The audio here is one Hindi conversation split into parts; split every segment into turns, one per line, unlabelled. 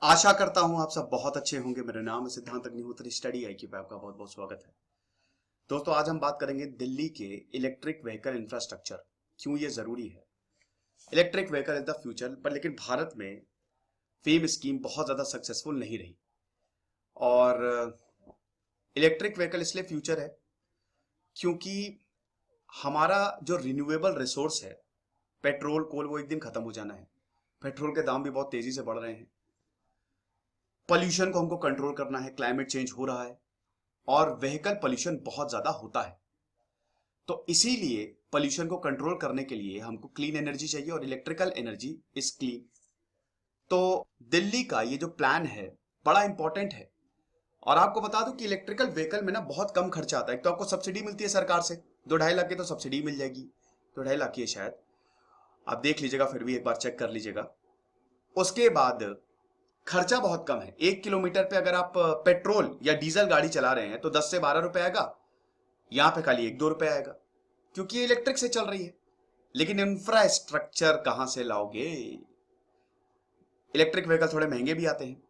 आशा करता हूं आप सब बहुत अच्छे होंगे। मेरा नाम है सिद्धांत अग्निहोत्री, स्टडी आईक्यू पे आपका बहुत बहुत स्वागत है। दोस्तों, आज हम बात करेंगे दिल्ली के इलेक्ट्रिक व्हीकल इंफ्रास्ट्रक्चर, क्यों ये जरूरी है। Electric vehicle is the future, पर लेकिन भारत में फेम स्कीम बहुत ज्यादा सक्सेसफुल नहीं रही। और इलेक्ट्रिक व्हीकल इसलिए फ्यूचर है क्योंकि हमारा जो रिन्यूएबल रिसोर्स है, पेट्रोल कोल, वो एक दिन खत्म हो जाना है। पेट्रोल के दाम भी बहुत तेजी से बढ़ रहे हैं। पॉल्यूशन को हमको कंट्रोल करना है, क्लाइमेट चेंज हो रहा है और व्हीकल पॉल्यूशन बहुत ज्यादा होता है। तो इसीलिए पॉल्यूशन को कंट्रोल करने के लिए हमको क्लीन एनर्जी चाहिए और इलेक्ट्रिकल एनर्जी इज क्लीन। तो दिल्ली का ये जो प्लान है बड़ा इंपॉर्टेंट है। और आपको बता दूं कि इलेक्ट्रिकल व्हीकल में ना बहुत कम खर्चा आता है। एक तो आपको सब्सिडी मिलती है सरकार से, 2-2.5 लाख की तो सब्सिडी मिल जाएगी, 2-2.5 लाख की है शायद, आप देख लीजिएगा, फिर भी एक बार चेक कर लीजिएगा। उसके बाद खर्चा बहुत कम है। 1 किलोमीटर पे अगर आप पेट्रोल या डीजल गाड़ी चला रहे हैं तो 10 से 12 रुपए आएगा, यहां पे खाली 1-2 रुपए आएगा, क्योंकि ये इलेक्ट्रिक से चल रही है। लेकिन इंफ्रास्ट्रक्चर कहां से लाओगे। इलेक्ट्रिक व्हीकल थोड़े महंगे भी आते हैं,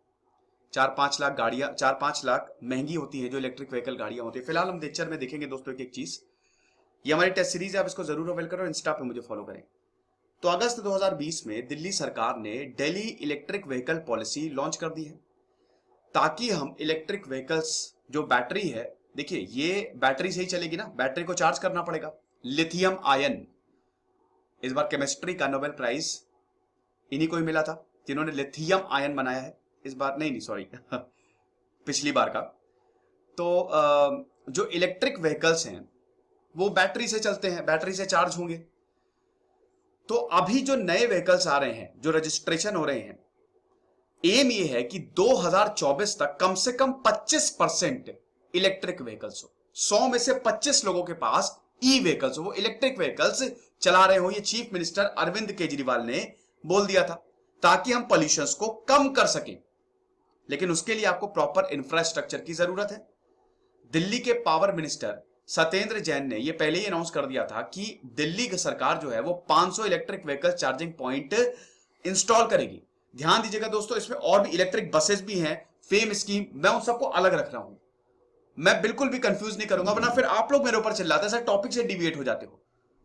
4-5 लाख गाड़ियां, 4-5 लाख महंगी होती है जो इलेक्ट्रिक व्हीकल गाड़ियां होती है। फिलहाल हम लेक्चर में देखेंगे दोस्तों एक एक चीज। ये हमारी टेस्ट सीरीज है, आप इसको जरूर अवेल करो और इंस्टा पे मुझे फॉलो करें। तो अगस्त 2020 में दिल्ली सरकार ने Delhi electric vehicle policy launch कर दी है, ताकि हम इलेक्ट्रिक व्हीकल्स जो बैटरी है, देखिए ये बैटरी से ही चलेगी ना, बैटरी को चार्ज करना पड़ेगा। लिथियम आयन, इस बार केमिस्ट्री का नोबेल प्राइज इन्हीं को ही मिला था जिन्होंने लिथियम आयन बनाया है। इस बार नहीं सॉरी पिछली बार का। तो जो इलेक्ट्रिक व्हीकल्स हैं वो बैटरी से चलते हैं, बैटरी से चार्ज होंगे। तो अभी जो नए व्हीकल्स आ रहे हैं, जो रजिस्ट्रेशन हो रहे हैं, एम ये है कि 2024 तक कम से कम 25% इलेक्ट्रिक व्हीकल्स हो। 100 में से 25 लोगों के पास ई व्हीकल्स हो, वो इलेक्ट्रिक व्हीकल्स चला रहे हो। ये चीफ मिनिस्टर अरविंद केजरीवाल ने बोल दिया था, ताकि हम पॉल्यूशन को कम कर सकें। लेकिन उसके लिए आपको प्रॉपर इंफ्रास्ट्रक्चर की जरूरत है। दिल्ली के पावर मिनिस्टर सत्येंद्र जैन ने यह पहले ही अनाउंस कर दिया था कि दिल्ली की सरकार जो है वो 500 electric vehicle charging point install करेगी। ध्यान दीजिएगा दोस्तों, इसमें और भी इलेक्ट्रिक बसेस भी हैं, फेम स्कीम, मैं उन सबको अलग रख रहा हूं। मैं बिल्कुल भी कंफ्यूज नहीं करूंगा, वरना फिर आप लोग मेरे ऊपर चिल्लाते हैं, सर टॉपिक से डिविएट हो जाते हो।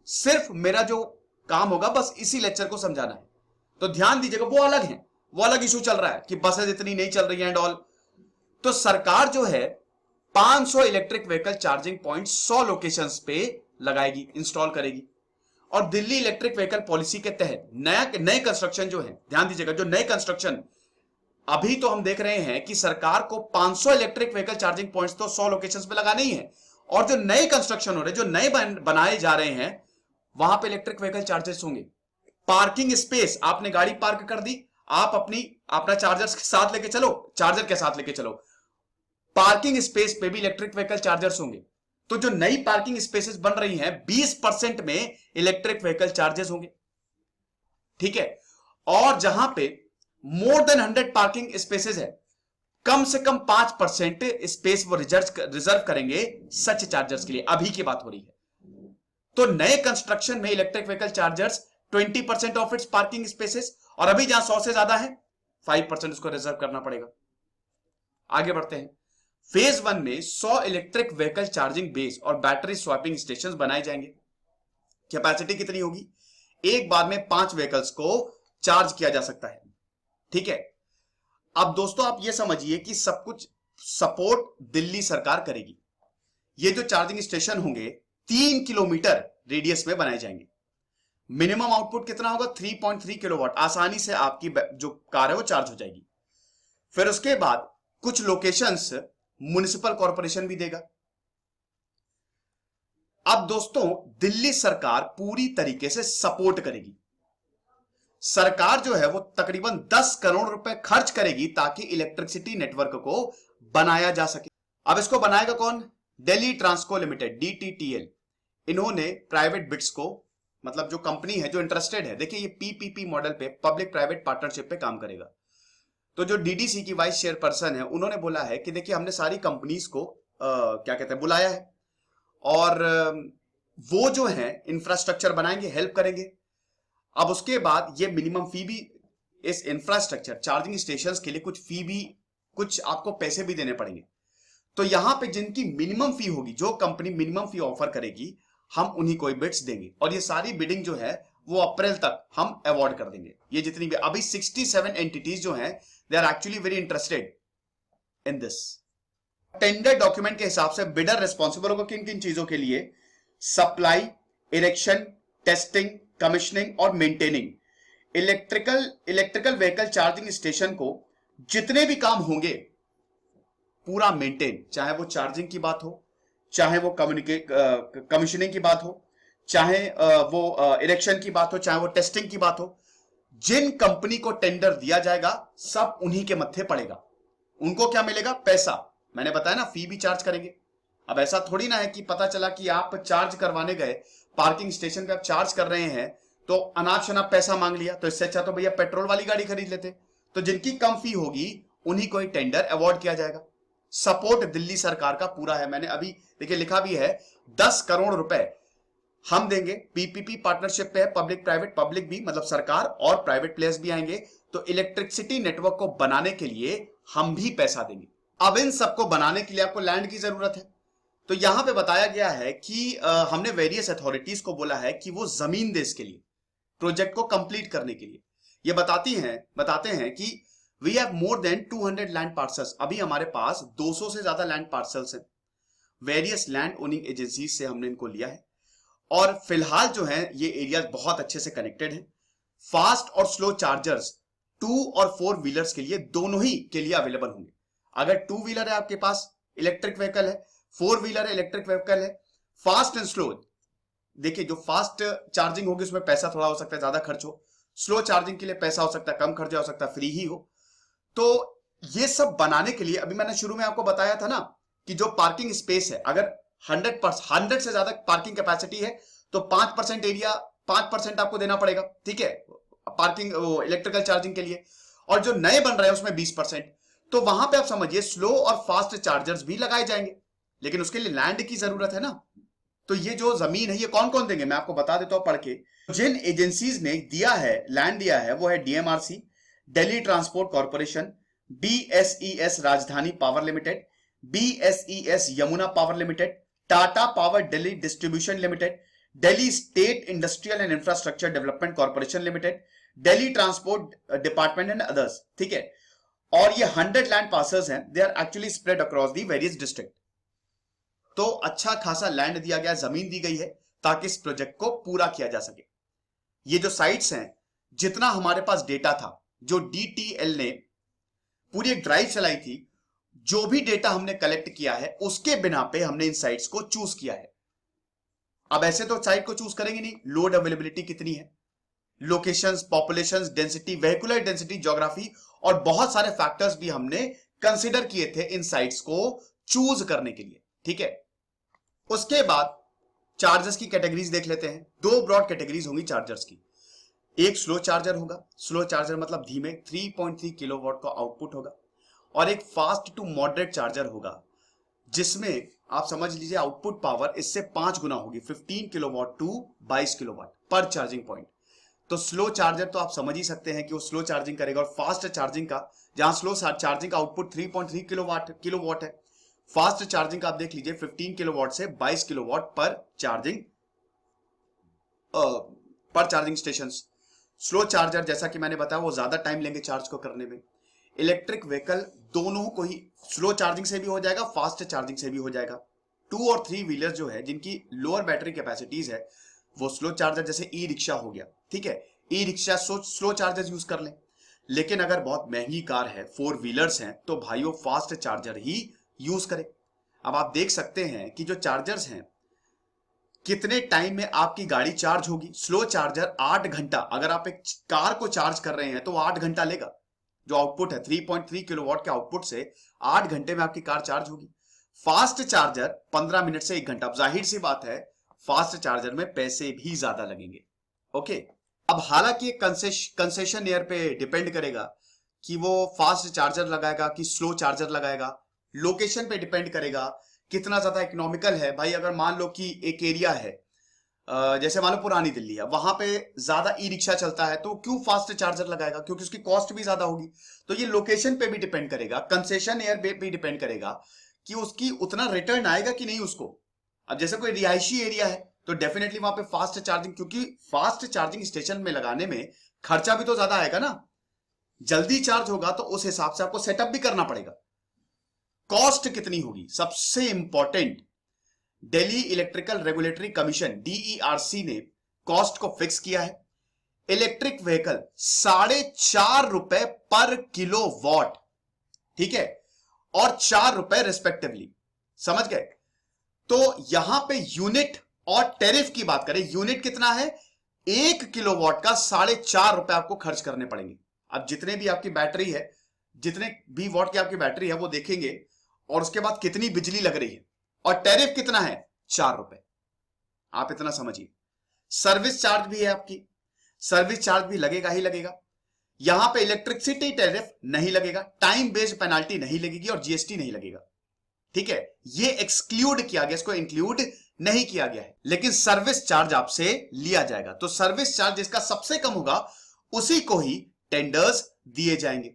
सिर्फ मेरा जो काम होगा बस इसी लेक्चर को समझाना है। तो ध्यान दीजिएगा, वो अलग है, वो अलग इशू चल रहा है कि बसेस इतनी नहीं चल रही है एंड ऑल। तो सरकार जो है 500 electric vehicle charging point 100 locations पे लगाएगी, इंस्टॉल करेगी। और दिल्ली इलेक्ट्रिक व्हीकल पॉलिसी के तहत नए कंस्ट्रक्शन जो है, ध्यान दीजिएगा, जो नए कंस्ट्रक्शन अभी तो हम देख रहे हैं कि सरकार को 500 इलेक्ट्रिक व्हीकल चार्जिंग पॉइंट्स तो 100 लोकेशंस पे लगाने ही है। और जो नए कंस्ट्रक्शन हो रहे हैं, जो नए बनाए जा रहे हैं, वहां पे इलेक्ट्रिक व्हीकल चार्जर्स होंगे। पार्किंग स्पेस, आपने गाड़ी पार्क कर दी, आप अपना चार्जर के साथ लेके चलो, चार्जर के साथ लेके चलो, पार्किंग स्पेस पे भी इलेक्ट्रिक व्हीकल चार्जर्स होंगे। तो जो नई पार्किंग स्पेसेस बन रही हैं, 20% में इलेक्ट्रिक व्हीकल चार्जर्स होंगे, ठीक है। और जहां पे मोर देन 100 पार्किंग स्पेसेस है, कम से कम 5% स्पेस वो रिजर्व करेंगे सच चार्जर्स के लिए। अभी की बात हो रही है। तो नए कंस्ट्रक्शन में electric vehicle chargers 20% of its parking spaces, और अभी जहां 100 से ज्यादा है 5% उसको रिजर्व करना पड़ेगा। आगे बढ़ते हैं। फेज 1 में 100 इलेक्ट्रिक व्हीकल चार्जिंग बेस और बैटरी स्वैपिंग स्टेशन बनाए जाएंगे। कैपेसिटी कितनी होगी? एक बार में 5 व्हीकल्स को चार्ज किया जा सकता है, ठीक है। अब दोस्तों आप यह समझिए कि सब कुछ सपोर्ट दिल्ली सरकार करेगी। ये जो चार्जिंग स्टेशन होंगे 3 किलोमीटर रेडियस में बनाए जाएंगे। मिनिमम आउटपुट कितना होगा? 3.3 किलोवाट। आसानी से आपकी जो कार है वो चार्ज हो जाएगी। फिर उसके बाद कुछ लोकेशंस म्युनिसिपल कॉर्पोरेशन भी देगा। अब दोस्तों दिल्ली सरकार पूरी तरीके से सपोर्ट करेगी। सरकार जो है वो तकरीबन 10 करोड़ रुपए खर्च करेगी ताकि इलेक्ट्रिसिटी नेटवर्क को बनाया जा सके। अब इसको बनाएगा कौन? Delhi Transco limited, DTTL। इन्होंने प्राइवेट बिट्स को, मतलब जो कंपनी है जो इंटरेस्टेड है, देखिए ये PPP मॉडल पे, पब्लिक प्राइवेट पार्टनरशिप पे काम करेगा। तो जो DDC की वाइस चेयरपर्सन है, उन्होंने बोला है कि देखिए हमने सारी कंपनीज को क्या कहते हैं, बुलाया है, और वो जो है इंफ्रास्ट्रक्चर बनाएंगे, हेल्प करेंगे। अब उसके बाद ये मिनिमम फी भी इस इंफ्रास्ट्रक्चर चार्जिंग स्टेशंस के लिए कुछ फी भी, कुछ आपको पैसे भी देने पड़ेंगे। तो यहां पे जिनकी मिनिमम फी होगी, जो कंपनी मिनिमम फी ऑफर करेगी, हम उन्हीं को बिड्स देंगे और ये सारी बिडिंग जो है वो अप्रैल तक हम अवॉर्ड कर देंगे। ये जितनी भी अभी 67 एंटिटीज जो हैं, they are actually very interested in this. Tender document के हिसाब से बिडर रिस्पॉन्सिबल होगा किन किन चीजों के लिए? सप्लाई, इरेक्शन, टेस्टिंग, कमीशनिंग और maintaining. Electrical vehicle charging station को जितने भी काम होंगे पूरा मेंटेन, चाहे वो चार्जिंग की बात हो, चाहे वो कमीशनिंग की बात हो, चाहे वो इरेक्शन की बात हो, चाहे वो टेस्टिंग की बात हो, जिन कंपनी को टेंडर दिया जाएगा सब उन्हीं के मत्थे पड़ेगा। उनको क्या मिलेगा? पैसा। मैंने बताया ना, फी भी चार्ज करेंगे। अब ऐसा थोड़ी ना है कि पता चला कि आप चार्ज करवाने गए, पार्किंग स्टेशन पे आप चार्ज कर रहे हैं तो अनाप शनाप पैसा मांग लिया। तो इससे अच्छा तो भैया पेट्रोल वाली गाड़ी खरीद लेते। तो जिनकी कम फी होगी उन्हीं को ही टेंडर अवॉर्ड किया जाएगा। सपोर्ट दिल्ली सरकार का पूरा है। मैंने अभी देखिए लिखा भी है 10 करोड़ रुपए हम देंगे। पीपीपी पार्टनरशिप पे है, पब्लिक प्राइवेट, पब्लिक भी मतलब सरकार और प्राइवेट प्लेयर्स भी आएंगे। तो इलेक्ट्रिसिटी नेटवर्क को बनाने के लिए हम भी पैसा देंगे। अब इन सबको बनाने के लिए आपको लैंड की जरूरत है। तो यहां पे बताया गया है कि हमने वेरियस अथॉरिटीज को बोला है कि वो जमीन दे इसके लिए, प्रोजेक्ट को कंप्लीट करने के लिए। ये बताते हैं कि we have more than 200 land parcels. अभी हमारे पास 200 से ज्यादा लैंड पार्सल्स हैं। वेरियस लैंड ओनिंग एजेंसीज से हमने इनको लिया है और फिलहाल जो है ये एरिया बहुत अच्छे से कनेक्टेड है। फास्ट और स्लो चार्जर्स 2 और 4 व्हीलर्स के लिए, दोनों ही के लिए अवेलेबल होंगे। अगर 2 व्हीलर है आपके पास, इलेक्ट्रिक व्हीकल है, 4 व्हीलर है, इलेक्ट्रिक व्हीकल है, फास्ट एंड स्लो। देखिए जो फास्ट चार्जिंग होगी उसमें पैसा थोड़ा हो सकता है ज्यादा खर्च हो, स्लो चार्जिंग के लिए पैसा हो सकता है कम खर्चा, हो सकता है फ्री ही हो। तो ये सब बनाने के लिए अभी मैंने शुरू में आपको बताया था ना कि जो पार्किंग स्पेस है, अगर 100 से ज्यादा पार्किंग कैपेसिटी है तो 5% एरिया, 5% आपको देना पड़ेगा, ठीक है, पार्किंग इलेक्ट्रिकल चार्जिंग के लिए। और जो नए बन रहे हैं उसमें 20%। तो वहां पे आप समझिए स्लो और फास्ट चार्जर्स भी लगाए जाएंगे, लेकिन उसके लिए लैंड की जरूरत है ना। तो ये जो जमीन है ये कौन कौन देंगे, मैं आपको बता देता हूं पढ़ के। जिन एजेंसीज ने दिया है, लैंड दिया है, वो है DMRC, Delhi transport corporation, BSES Rajdhani power limited, BSES Yamuna power limited, Tata power Delhi distribution limited, Delhi state industrial and infrastructure development corporation limited, Delhi transport department and others, ठीक है। और ये 100 लैंड पार्सल्स हैं, they are actually spread across the various district. तो अच्छा खासा लैंड दिया गया, जमीन दी गई है ताकि इस प्रोजेक्ट को पूरा किया जा सके। ये जो साइट्स हैं, जितना हमारे पास डेटा था, जो डीटीएल ने पूरी एक ड्राइव चलाई थी, जो भी डेटा हमने कलेक्ट किया है उसके बिना पे हमने इन साइट्स को चूज किया है। अब ऐसे तो साइट को चूज करेंगे नहीं, लोड अवेलेबिलिटी कितनी है, locations, populations, density, vehicular density, geography और बहुत सारे फैक्टर्स भी हमने कंसीडर किए थे इन साइट्स को चूज करने के लिए, ठीक है। उसके बाद चार्जर्स की कैटेगरीज देख लेते हैं। 2 ब्रॉड कैटेगरीज होंगी चार्जर्स की। एक स्लो चार्जर होगा, स्लो चार्जर मतलब धीमे, 3.3 किलोवाट का आउटपुट होगा। और एक फास्ट टू मॉडरेट चार्जर होगा जिसमें आप समझ लीजिए आउटपुट पावर इससे 5 गुना होगी, 15 किलोवाट टू 22 किलोवाट पर चार्जिंग पॉइंट। तो स्लो चार्जर तो आप समझ ही सकते हैं कि वो स्लो चार्जिंग करेगा, और फास्ट चार्जिंग का, जहां स्लो चार्जिंग का आउटपुट 3.3 किलोवाट है, फास्ट चार्जिंग का आप देख लीजिए 15 किलोवाट से 22 किलोवाट पर चार्जिंग स्टेशन। स्लो चार्जर जैसा कि मैंने बताया वो ज्यादा टाइम लेंगे चार्ज को करने में। इलेक्ट्रिक व्हीकल दोनों को ही स्लो चार्जिंग से भी हो जाएगा, फास्ट चार्जिंग से भी हो जाएगा। 2 और 3 व्हीलर जो है जिनकी लोअर बैटरी कैपेसिटीज है वो स्लो चार्जर, जैसे ई रिक्शा हो गया, ठीक है, e rickshaw slow charger use कर लें। लेकिन अगर बहुत महंगी कार है, 4 व्हीलर्स हैं, तो भाइयों फास्ट चार्जर ही यूज करें। अब आप देख सकते हैं कि जो चार्जर्स हैं कितने टाइम में आपकी गाड़ी चार्ज होगी। स्लो चार्जर 8 घंटा, अगर आप एक कार को चार्ज कर रहे हैं तो 8 घंटा लेगा। जो आउटपुट है 3.3 किलोवाट के आउटपुट से 8 घंटे में आपकी कार चार्ज होगी। फास्ट चार्जर 15 मिनट से 1 घंटा। अब जाहिर सी बात है फास्ट चार्जर में पैसे भी ज्यादा लगेंगे, ओके। अब हालांकि कंसेशन ईयर पे डिपेंड करेगा कि वो फास्ट चार्जर लगाएगा कि स्लो चार्जर लगाएगा, लोकेशन पे डिपेंड करेगा कितना ज्यादा इकोनॉमिकल है। भाई अगर मान लो कि एक एरिया है जैसे मान लो पुरानी दिल्ली है, वहां पे ज्यादा ई रिक्शा चलता है, तो क्यों फास्ट चार्जर लगाएगा? क्योंकि उसकी कॉस्ट भी ज्यादा होगी। तो ये लोकेशन पे भी डिपेंड करेगा, कंसेशन एयर पे भी डिपेंड करेगा कि उसकी उतना रिटर्न आएगा कि नहीं उसको। अब जैसे कोई रिहायशी एरिया है तो डेफिनेटली वहां पे फास्ट चार्जिंग, क्योंकि फास्ट चार्जिंग स्टेशन में लगाने में खर्चा भी तो ज्यादा आएगा ना, जल्दी चार्ज होगा तो उस हिसाब से आपको सेटअप भी करना पड़ेगा। कॉस्ट कितनी होगी? सबसे important, Delhi electrical regulatory commission DERC ने कॉस्ट को फिक्स किया है। इलेक्ट्रिक व्हीकल ₹4.5 पर किलो वॉट, ठीक है, और ₹4 रिस्पेक्टिवली, समझ गए? तो यहां पे यूनिट और टैरिफ की बात करें, यूनिट कितना है? 1 किलोवाट का ₹4.5 आपको खर्च करने पड़ेंगे। अब जितने भी आपकी बैटरी है, जितने भी वॉट की आपकी बैटरी है वो देखेंगे, और उसके बाद कितनी बिजली लग रही है, और टैरिफ कितना है? ₹4। आप इतना समझिए। सर्विस चार्ज भी है आपकी, सर्विस चार्ज भी लगेगा ही लगेगा। यहां पे इलेक्ट्रिसिटी टैरिफ नहीं लगेगा, टाइम बेस्ड पेनाल्टी नहीं लगेगी, और जीएसटी नहीं लगेगा, ठीक है। ये एक्सक्लूड किया गया, इसको इंक्लूड नहीं किया गया है, लेकिन सर्विस चार्ज आपसे लिया जाएगा। तो सर्विस चार्ज जिसका सबसे कम होगा उसी को ही टेंडर्स दिए जाएंगे।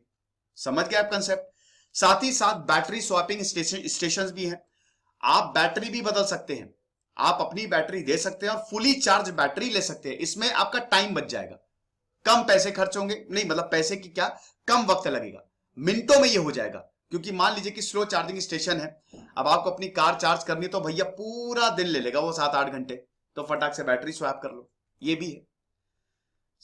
समझ गए आप कंसेप्ट? साथ ही साथ बैटरी स्वैपिंग स्टेशन भी हैं। आप बैटरी भी बदल सकते हैं, आप अपनी बैटरी दे सकते हैं और फुली चार्ज बैटरी ले सकते हैं। इसमें आपका टाइम बच जाएगा, कम पैसे खर्च होंगे, नहीं मतलब पैसे की क्या, कम वक्त लगेगा, मिनटों में ये हो जाएगा। क्योंकि मान लीजिए कि स्लो चार्जिंग स्टेशन है, अब आपको अपनी कार चार्ज करनी तो भैया पूरा दिन ले लेगा वो 7-8 घंटे, तो फटाक से बैटरी स्वैप कर लो, ये भी है।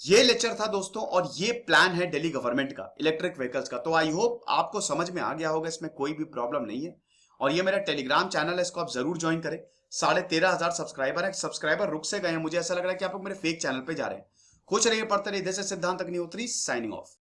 ये लेक्चर था दोस्तों, और ये प्लान है दिल्ली गवर्नमेंट का इलेक्ट्रिक व्हीकल्स का। तो आई होप आपको समझ में आ गया होगा, इसमें कोई भी प्रॉब्लम नहीं है। और ये मेरा टेलीग्राम चैनल है, इसको आप जरूर ज्वाइन करें। 13,500 सब्सक्राइबर है, सब्सक्राइबर रुक से गए हैं, मुझे ऐसा लग रहा है कि आप लोग मेरे फेक चैनल पे जा रहे हैं। खुश रहिए, पढ़ते रहिए। दिस इज सिद्धांत अग्निहोत्री, साइनिंग ऑफ।